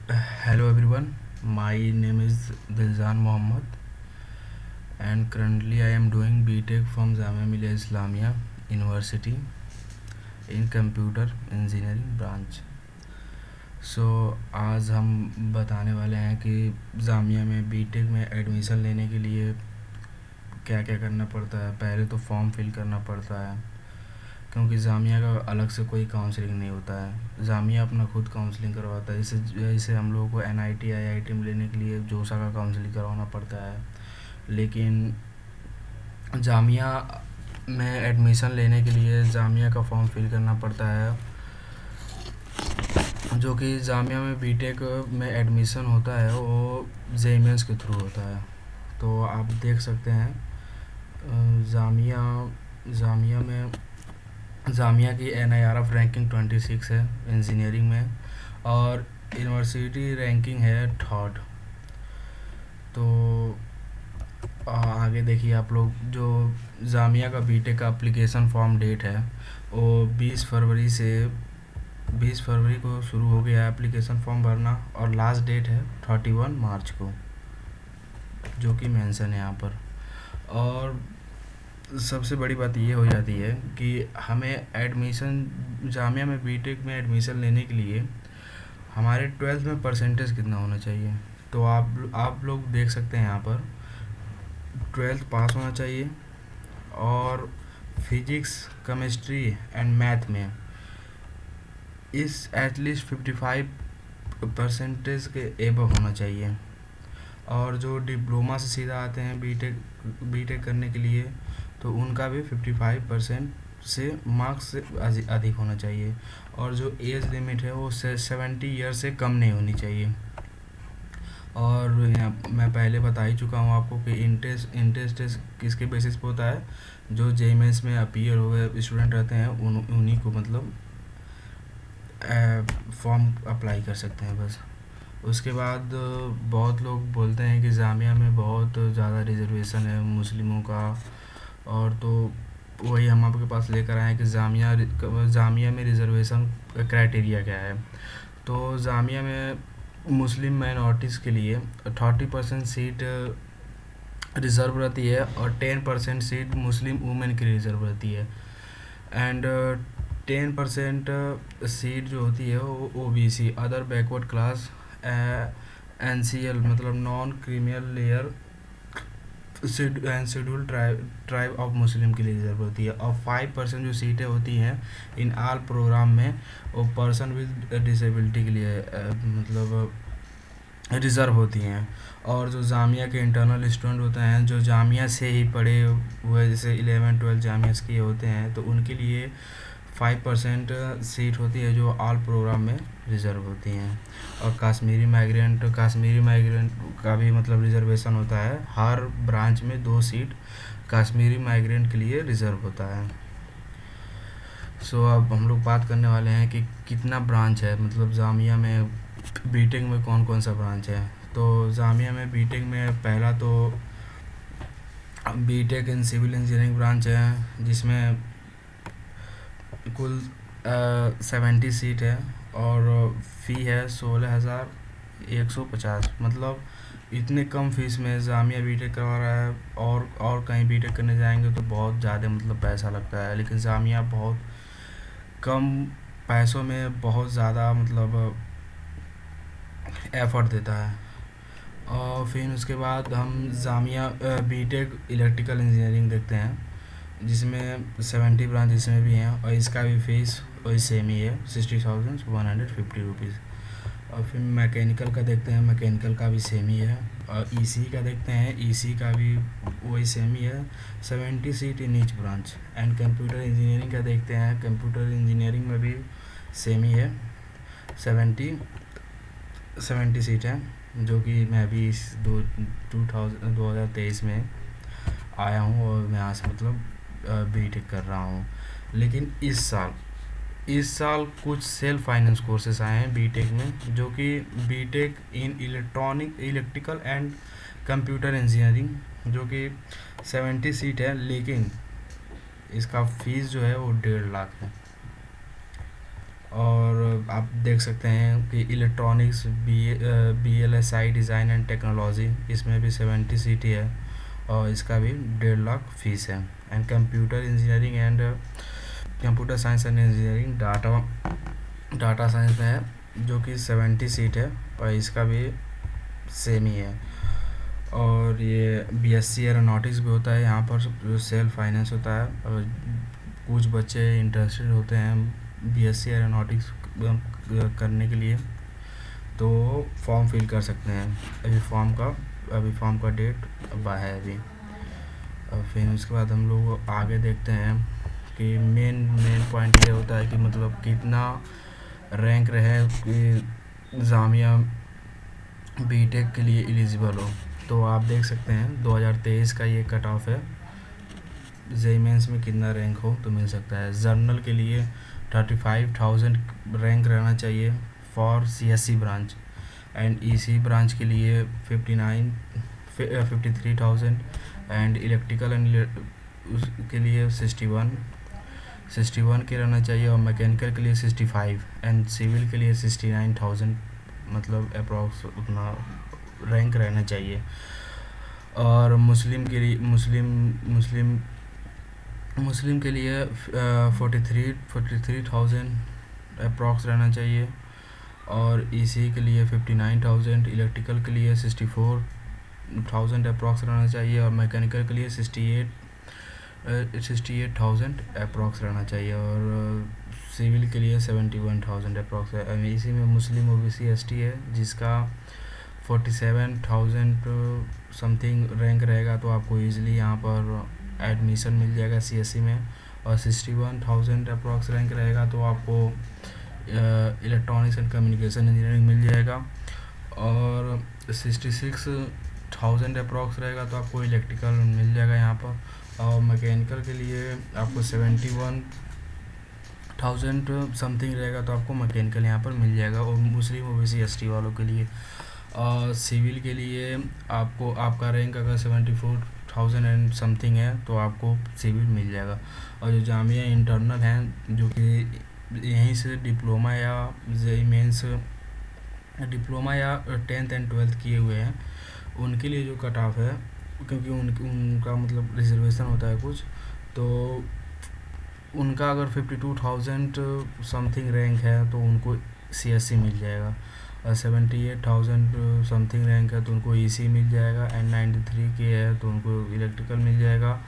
Hello everyone, my name is Dilzan Mohammed and currently I am doing BTech from Jamia Millia Islamia University in Computer Engineering branch. आज हम बताने वाले हैं कि जामिया में BTech में एडमिशन लेने के लिए क्या क्या करना पड़ता है। पहले तो फॉर्म फिल करना पड़ता है क्योंकि जामिया का अलग से कोई काउंसलिंग नहीं होता है। जामिया अपना खुद काउंसलिंग करवाता है। जैसे हम लोगों को एनआईटी आईआईटी में लेने के लिए जोसा का काउंसलिंग करवाना पड़ता है, लेकिन जामिया में एडमिशन लेने के लिए जामिया का फॉर्म फिल करना पड़ता है, जो कि जामिया में बीटेक में एडमिशन होता है वो जेईमेंस के थ्रू होता है। तो आप देख सकते हैं जामिया जामिया में जामिया की NIRF रैंकिंग 26 है इंजीनियरिंग में, और यूनिवर्सिटी रैंकिंग है 3rd। तो आगे देखिए आप लोग, जो जामिया का बीटेक का एप्लीकेशन फॉर्म डेट है वो 20 फरवरी को शुरू हो गया एप्लीकेशन फॉर्म भरना, और लास्ट डेट है 31 मार्च को, जो कि मेंशन है यहाँ पर। और सबसे बड़ी बात ये हो जाती है कि हमें एडमिशन जामिया में बीटेक में एडमिशन लेने के लिए हमारे 12th में परसेंटेज कितना होना चाहिए। तो आप लोग देख सकते हैं यहाँ पर 12th पास होना चाहिए, और फिजिक्स केमिस्ट्री एंड मैथ में इस एटलीस्ट 55 परसेंटेज के एबव होना चाहिए। और जो डिप्लोमा से सीधा आते हैं बीटेक करने के लिए, तो उनका भी 55% से मार्क्स से अधिक होना चाहिए। और जो एज लिमिट है वो 70 ईयर से कम नहीं होनी चाहिए। और मैं पहले बता ही चुका हूँ आपको कि इंटेस्ट किसके बेसिस पे होता है। जो जेईमेंस में अपीयर हुए स्टूडेंट रहते हैं उन्हीं को मतलब फॉर्म अप्लाई कर सकते हैं बस। उसके बाद बहुत लोग बोलते हैं कि जामिया में बहुत ज़्यादा रिजर्वेशन है मुस्लिमों का, और तो वही हम आपके पास लेकर आए हैं कि जामिया में रिजर्वेशन क्राइटेरिया क्या है। तो जामिया में मुस्लिम माइनॉरिटीज़ के लिए 30% सीट रिज़र्व रहती है, और 10% सीट मुस्लिम वुमेन के लिए रिज़र्व रहती है। एंड 10% सीट जो होती है वो OBC other backward class NCL मतलब non creamy layer schedule tribe of Muslim के लिए रिजर्व होती है। और 5% जो सीटें होती हैं इन आल प्रोग्राम में वो पर्सन विद डिसेबिलिटी के लिए मतलब रिज़र्व होती हैं। और जो जामिया के इंटरनल स्टूडेंट होते हैं जो जामिया से ही पढ़े हुए, जैसे 11-12 जामिया के होते हैं, तो उनके लिए 5% सीट होती है जो ऑल प्रोग्राम में रिज़र्व होती हैं। और कश्मीरी माइग्रेंट का भी मतलब रिज़र्वेशन होता है। हर ब्रांच में 2 सीट कश्मीरी माइग्रेंट के लिए रिज़र्व होता है। अब हम लोग बात करने वाले हैं कि कितना ब्रांच है, मतलब जामिया में बीटेक में कौन कौन सा ब्रांच है। तो जामिया में बीटेक में पहला तो BTech in civil engineering branch है, जिसमें कुल 70 सीट है, और फ़ी है 16,150। मतलब इतने कम फीस में जामिया बीटेक करवा रहा है। और कहीं बीटेक करने जाएंगे तो बहुत ज़्यादा मतलब पैसा लगता है, लेकिन जामिया बहुत कम पैसों में बहुत ज़्यादा मतलब एफ़र्ट देता है। और फिर उसके बाद हम जामिया बीटेक इलेक्ट्रिकल इंजीनियरिंग देखते हैं, जिसमें 70 ब्रांच इसमें भी हैं, और इसका भी फीस वही सेम ही है 60,150 रुपीज़। और फिर मैकेनिकल का देखते हैं, मैकेनिकल का भी सेम ही है। और ईसी का देखते हैं, ईसी का भी वही सेम ही है 70 seat in each branch. And computer engineering का देखते हैं, कंप्यूटर इंजीनियरिंग में भी सेम ही है 70 सीट है, जो कि मैं भी इस 2023 में आया हूँ और मैं यहाँ से मतलब बीटेक कर रहा हूँ। लेकिन इस साल कुछ सेल्फ फाइनेंस कोर्सेज आए हैं बीटेक में, जो कि BTech in electrical and computer engineering, जो कि 70 सीट है, लेकिन इसका फीस जो है वो 1.5 लाख है। और आप देख सकते हैं कि electronics BLSI design and technology, इसमें भी 70 सीट है और इसका भी 1.5 लाख फीस है। And computer engineering and computer science and engineering data science में है जो कि 70 सीट है और इसका भी सेम ही है। और ये BSc एरोनॉटिक्स भी होता है यहाँ पर, जो सेल्फ फाइनेंस होता है। और कुछ बच्चे इंटरेस्टेड होते हैं BSc एरोनॉटिक्स करने के लिए तो फॉर्म फिल कर सकते हैं। अभी फॉर्म का डेट है अभी। और फिर उसके बाद हम लोग आगे देखते हैं कि मेन पॉइंट ये होता है कि मतलब कितना रैंक रहे कि जामिया बीटेक के लिए एलिजिबल हो। तो आप देख सकते हैं 2023 का ये कट ऑफ है, जेईई मेंस में कितना रैंक हो तो मिल सकता है। जर्नल के लिए 35,000 रैंक रहना चाहिए for CSE branch and EC branch के लिए 53,000 एंड इलेक्ट्रिकल एंड के लिए 61 के रहना चाहिए और मैकेनिकल के लिए 65 एंड सिविल के लिए 69,000 मतलब अप्रॉक्स उतना रैंक रहना चाहिए। और मुस्लिम के लिए 43,000 अप्रॉक्स रहना चाहिए और EC के लिए 59,000, इलेक्ट्रिकल के लिए 64,000 अप्रॉक्स रहना चाहिए और मैकेनिकल के लिए 68,000 अप्रॉक्स रहना चाहिए और सिविल के लिए 71,000 अप्रॉक्स है। इसी में मुस्लिम OBC ST है जिसका 47,000 समथिंग रैंक रहेगा तो आपको ईज़िली यहाँ पर एडमिशन मिल जाएगा CSE में। और 61,000 अप्रॉक्स रैंक रहेगा तो आपको इलेक्ट्रॉनिक्स एंड कम्युनिकेशन इंजीनियरिंग मिल जाएगा और 66,000 अप्रॉक्स रहेगा तो आपको इलेक्ट्रिकल मिल जाएगा यहाँ पर। और मैकेनिकल के लिए आपको 71,000 समथिंग रहेगा तो आपको मैकेनिकल यहाँ पर मिल जाएगा और मुस्लिम OBC ST वालों के लिए। और सिविल के लिए आपका रैंक अगर 74,000 एंड समथिंग है तो आपको सिविल मिल जाएगा। और जो जामिया इंटरनल हैं जो कि यहीं से डिप्लोमा या जेईई मेंस डिप्लोमा या 10th एंड 12th किए हुए हैं उनके लिए जो कट ऑफ है, क्योंकि उनका मतलब रिजर्वेशन होता है कुछ, तो उनका अगर 52,000 समथिंग रैंक है तो उनको CSE मिल जाएगा और 78,000 समथिंग रैंक है तो उनको EC मिल जाएगा एंड 93 के है तो उनको इलेक्ट्रिकल मिल जाएगा।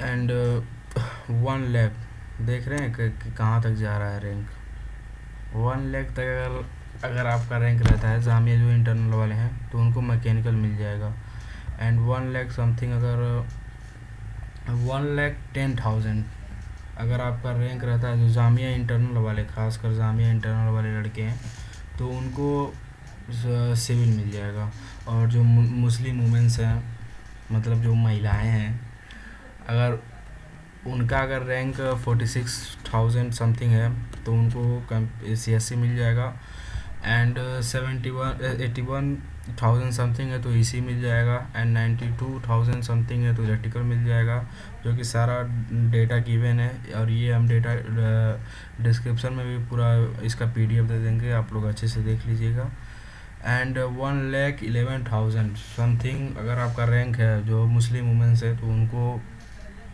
एंड 1 लाख देख रहे हैं कि कहाँ तक जा रहा है रैंक। 1 लाख तक अगर आपका रैंक रहता है जामिया जो इंटरनल वाले हैं तो उनको मैकेनिकल मिल जाएगा। एंड 1 लाख समथिंग अगर 1,10,000 अगर आपका रैंक रहता है जो जामिया इंटरनल वाले, खासकर जामिया इंटरनल वाले लड़के हैं तो उनको सिविल मिल जाएगा। और जो मुस्लिम वुमेंस हैं मतलब जो महिलाएं हैं अगर उनका अगर रैंक 46,000 समथिंग है तो उनको CSE मिल जाएगा एंड 81,000 समथिंग है तो EC मिल जाएगा एंड 92,000 समथिंग है तो इलेक्ट्रिकल मिल जाएगा, जो कि सारा डेटा गिवन है। और ये हम डेटा डिस्क्रिप्शन में भी पूरा इसका PDF दे देंगे, आप लोग अच्छे से देख लीजिएगा। एंड 1,11,000 समथिंग अगर आपका रैंक है जो मुस्लिम वुमेंस है तो उनको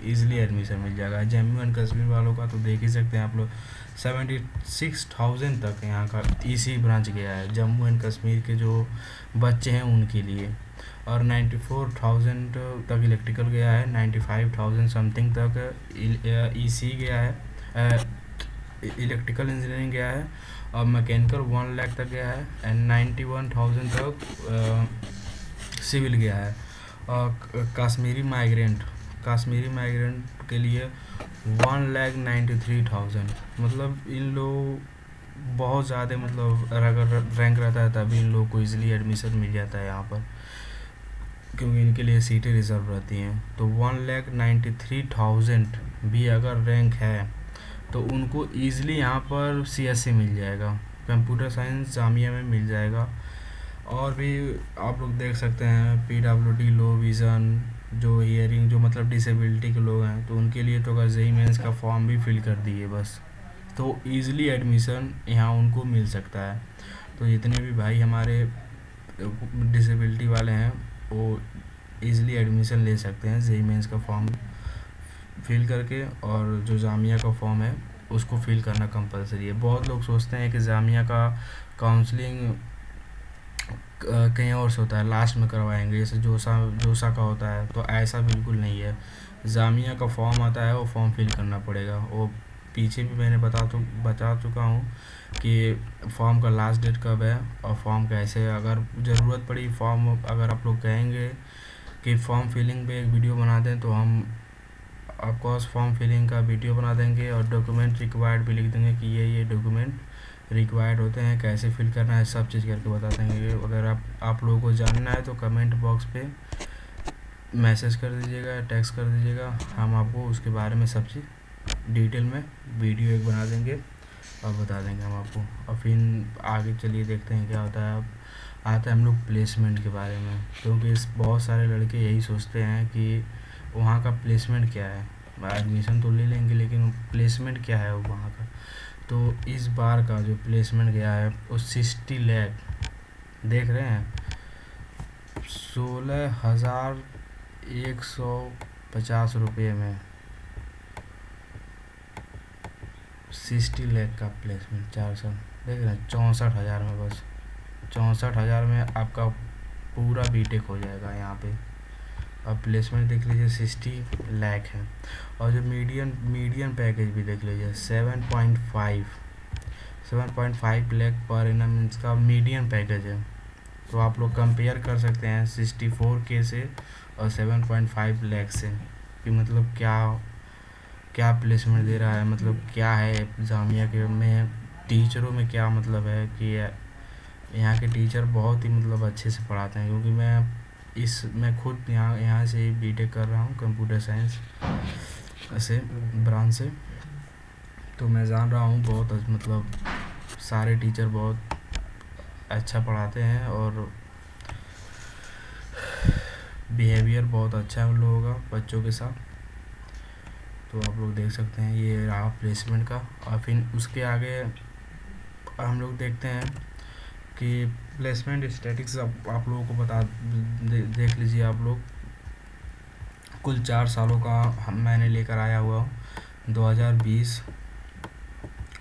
ईज़िली एडमिशन मिल जाएगा। जम्मू एंड कश्मीर वालों का तो देख ही सकते हैं आप लोग, 76,000 तक यहाँ का EC ब्रांच गया है जम्मू एंड कश्मीर के जो बच्चे हैं उनके लिए। और 94,000 तक इलेक्ट्रिकल गया है, 95,000 समथिंग तक EC गया है, इलेक्ट्रिकल इंजीनियरिंग गया है और मैकेनिकल 1 लाख तक गया है एंड 91,000 तक सिविल गया है। और कश्मीरी माइग्रेंट के लिए 1,93,000 मतलब इन लोग बहुत ज़्यादा मतलब अगर रैंक रहता है तभी इन लोग को ईज़िली एडमिशन मिल जाता है यहाँ पर, क्योंकि इनके लिए सीटें रिजर्व रहती हैं। तो 1,93,000 भी अगर रैंक है तो उनको ईज़िली यहाँ पर CSE मिल जाएगा, कंप्यूटर साइंस जामिया में मिल जाएगा। और भी आप लोग देख सकते हैं PWD लो विज़न जो हियरिंग जो मतलब डिसेबिलिटी के लोग हैं तो उनके लिए तो अगर जेईई मेंस का फॉर्म भी फिल कर दिए बस तो ईज़िली एडमिशन यहाँ उनको मिल सकता है। तो जितने भी भाई हमारे डिसेबिलिटी वाले हैं वो ईज़िली एडमिशन ले सकते हैं जेईई मेंस का फॉर्म फिल करके, और जो जामिया का फॉर्म है उसको फिल करना कंपलसरी है। बहुत लोग सोचते हैं कि जामिया का काउंसलिंग कहीं और से होता है, लास्ट में करवाएंगे, जैसे जोसा का होता है, तो ऐसा बिल्कुल नहीं है। जामिया का फॉर्म आता है, वो फॉर्म फिल करना पड़ेगा। वो पीछे भी मैंने बता चुका हूँ कि फॉर्म का लास्ट डेट कब है और फॉर्म कैसे, अगर ज़रूरत पड़ी फॉर्म, अगर आप लोग कहेंगे कि फॉर्म फिलिंग पे एक वीडियो बना दें तो हम ऑफकोर्स फॉर्म फिलिंग का वीडियो बना देंगे, और डॉक्यूमेंट रिक्वायर्ड भी लिख देंगे कि ये डॉक्यूमेंट रिक्वायर्ड होते हैं, कैसे फिल करना है, सब चीज़ करके बता देंगे। अगर आप लोगों को जानना है तो कमेंट बॉक्स पे मैसेज कर दीजिएगा, टेक्स्ट कर दीजिएगा, हम आपको उसके बारे में सब चीज़ डिटेल में वीडियो एक बना देंगे और बता देंगे हम आपको। और फिर आगे चलिए देखते हैं क्या होता है। अब आता है हम लोग प्लेसमेंट के बारे में, क्योंकि बहुत सारे लड़के यही सोचते हैं कि वहाँ का प्लेसमेंट क्या है, एडमिशन तो ले लेंगे लेकिन प्लेसमेंट क्या है वहाँ का। तो इस बार का जो प्लेसमेंट गया है वो 60 लाख, देख रहे हैं, 16,150 रुपये में 60 लाख का प्लेसमेंट, 4 साल, देख रहे हैं, 64,000 में, बस 64,000 में आपका पूरा बीटेक हो जाएगा यहाँ पे। अब प्लेसमेंट देख लीजिए 60 लाख है, और जो मीडियन पैकेज भी देख लीजिए 7.5 लाख पर एनम इसका मीडियन पैकेज है। तो आप लोग कंपेयर कर सकते हैं 64K से और 7.5 लाख से, कि मतलब क्या प्लेसमेंट दे रहा है, मतलब क्या है जामिया के में टीचरों में क्या मतलब है कि यहाँ के टीचर बहुत ही मतलब अच्छे से पढ़ाते हैं। क्योंकि मैं खुद यहाँ से बीटेक कर रहा हूँ कंप्यूटर साइंस से ब्रांच से, तो मैं जान रहा हूँ बहुत मतलब सारे टीचर बहुत अच्छा पढ़ाते हैं और बिहेवियर बहुत अच्छा है उन लोगों का बच्चों के साथ। तो आप लोग देख सकते हैं ये रहा प्लेसमेंट का। और फिर उसके आगे हम लोग देखते हैं कि प्लेसमेंट स्टैटिक्स आप लोगों को देख लीजिए आप लोग। कुल 4 सालों का मैंने लेकर आया हुआ हूँ, 2020,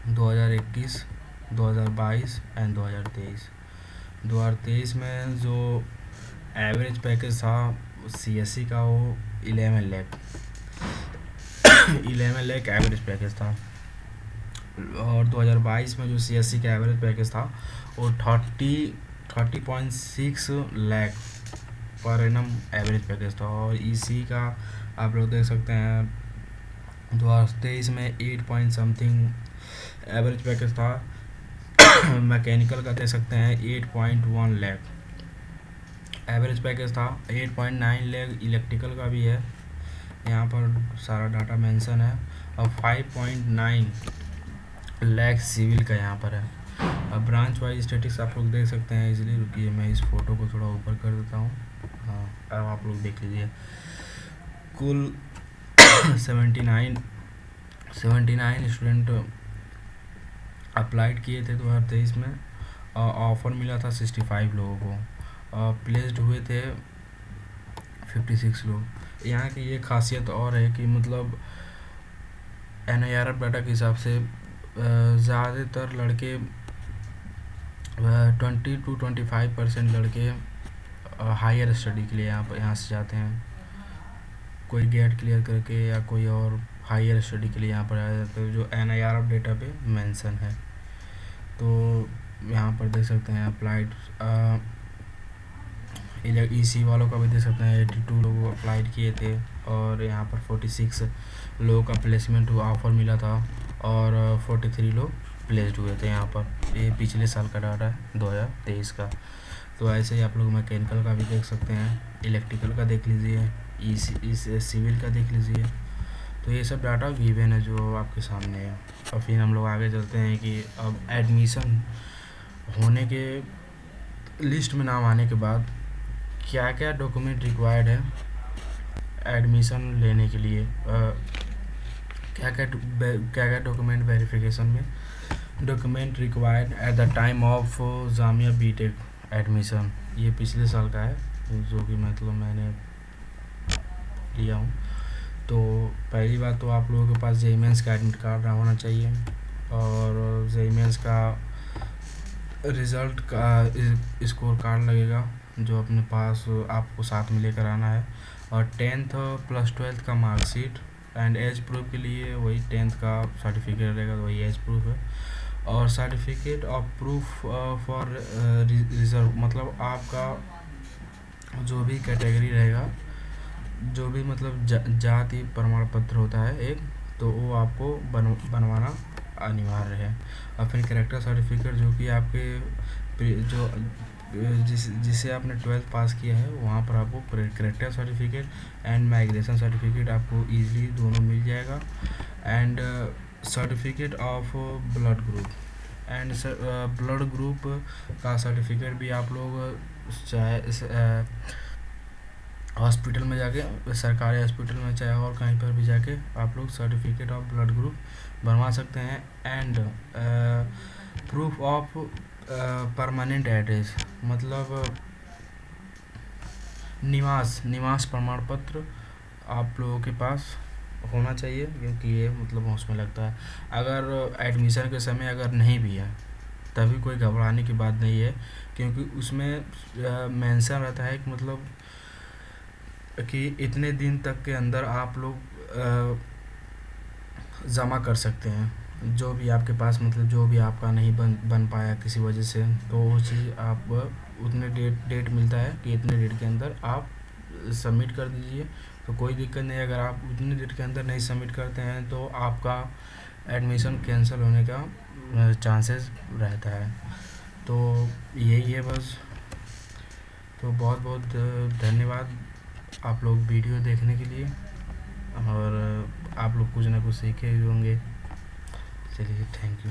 2021, 2022 एंड 2023। 2023 में जो एवरेज पैकेज था CSE का वो 11 लाख एवरेज पैकेज था, और 2022 में जो CSE का एवरेज पैकेज था वो 30.6 lakh per annum average package था। और EC का आप लोग देख सकते हैं 2023 में 8 पॉइंट समथिंग एवरेज पैकेज था। मैकेनिकल का देख सकते हैं 8.1 लाख एवरेज पैकेज था, 8.9 लाख इलेक्ट्रिकल का भी है, यहाँ पर सारा डाटा मेंशन है, और 5.9 लाख सिविल का यहाँ पर है। अब ब्रांच वाइज स्टैटिक्स आप लोग देख सकते हैं इजीली। रुकिए मैं इस फोटो को थोड़ा ऊपर कर देता हूँ। हाँ, अब आप लोग देख लीजिए कुल 79 स्टूडेंट अप्लाइड किए थे 2023 में, और ऑफ़र मिला था 65 लोगों को, और प्लेस्ड हुए थे 56 लोग। यहाँ की ये खासियत और है कि मतलब NIRF डाटा के हिसाब से ज़्यादातर लड़के 20 to 25% लड़के हायर स्टडी के लिए यहाँ से जाते हैं, कोई गेट क्लियर करके या कोई और हायर स्टडी के लिए यहाँ पर आया जाता है, जो NIRF डेटा पे मेंशन है। तो यहाँ पर देख सकते हैं अप्लाइड EC वालों का भी देख सकते हैं 82 लोग अप्लाइड किए थे, और यहाँ पर 46 लोगों का प्लेसमेंट हुआ, ऑफ़र मिला था, और 43 लोग प्लेस्ड हुए थे यहाँ पर। ये पिछले साल का डाटा है 2023 का। तो ऐसे ही आप लोग मैकेनिकल का भी देख सकते हैं, इलेक्ट्रिकल का देख लीजिए, सिविल का देख लीजिए। तो ये सब डाटा गिवन है जो आपके सामने है। और फिर हम लोग आगे चलते हैं कि अब एडमिशन होने के लिस्ट में नाम आने के बाद क्या क्या डॉक्यूमेंट रिक्वायर्ड है एडमिशन लेने के लिए। क्या क्या डॉक्यूमेंट वेरिफिकेशन में document required at the time of Jamia BTech admission. ये पिछले साल का है जो कि मतलब मैंने लिया हूँ। तो पहली बात तो आप लोगों के पास जेईई मेंस का एडमिट कार्ड होना चाहिए, और जेईई मेंस का रिज़ल्ट का स्कोर कार्ड लगेगा जो अपने पास आपको साथ में लेकर आना है, और 10th प्लस 12th का मार्कशीट, एंड एज प्रूफ के लिए वही 10th का सर्टिफिकेट रहेगा, वही एज प्रूफ है, और certificate of proof for reserve, मतलब आपका जो भी कैटेगरी रहेगा, जो भी मतलब जाति प्रमाण पत्र होता है एक, तो वो आपको बनवाना अनिवार्य है। और फिर कैरेक्टर सर्टिफिकेट जो कि आपके जो जिसे आपने 12th पास किया है वहाँ पर आपको character certificate and migration certificate आपको ईजिली दोनों मिल जाएगा, and certificate of blood group, and blood group का सर्टिफिकेट भी आप लोग चाहे हॉस्पिटल में जाके, सरकारी हॉस्पिटल में चाहे और कहीं पर भी जाके आप लोग सर्टिफिकेट ऑफ ब्लड ग्रुप बनवा सकते हैं, and proof of permanent address, मतलब निवास प्रमाण पत्र आप लोगों के पास होना चाहिए, क्योंकि ये मतलब उसमें लगता है। अगर एडमिशन के समय अगर नहीं भी है तभी कोई घबराने की बात नहीं है, क्योंकि उसमें मेंशन रहता है कि मतलब कि इतने दिन तक के अंदर आप लोग जमा कर सकते हैं जो भी आपके पास, मतलब जो भी आपका नहीं बन पाया किसी वजह से, तो वो चीज़ आप उतने डेट मिलता है कि इतने डेट के अंदर आप सबमिट कर दीजिए, तो कोई दिक्कत नहीं। अगर आप उतने डेट के अंदर नहीं सबमिट करते हैं तो आपका एडमिशन कैंसिल होने का चांसेस रहता है। तो यही है बस। तो बहुत बहुत धन्यवाद आप लोग वीडियो देखने के लिए, और आप लोग कुछ ना कुछ सीखे भी होंगे। चलिए, थैंक यू।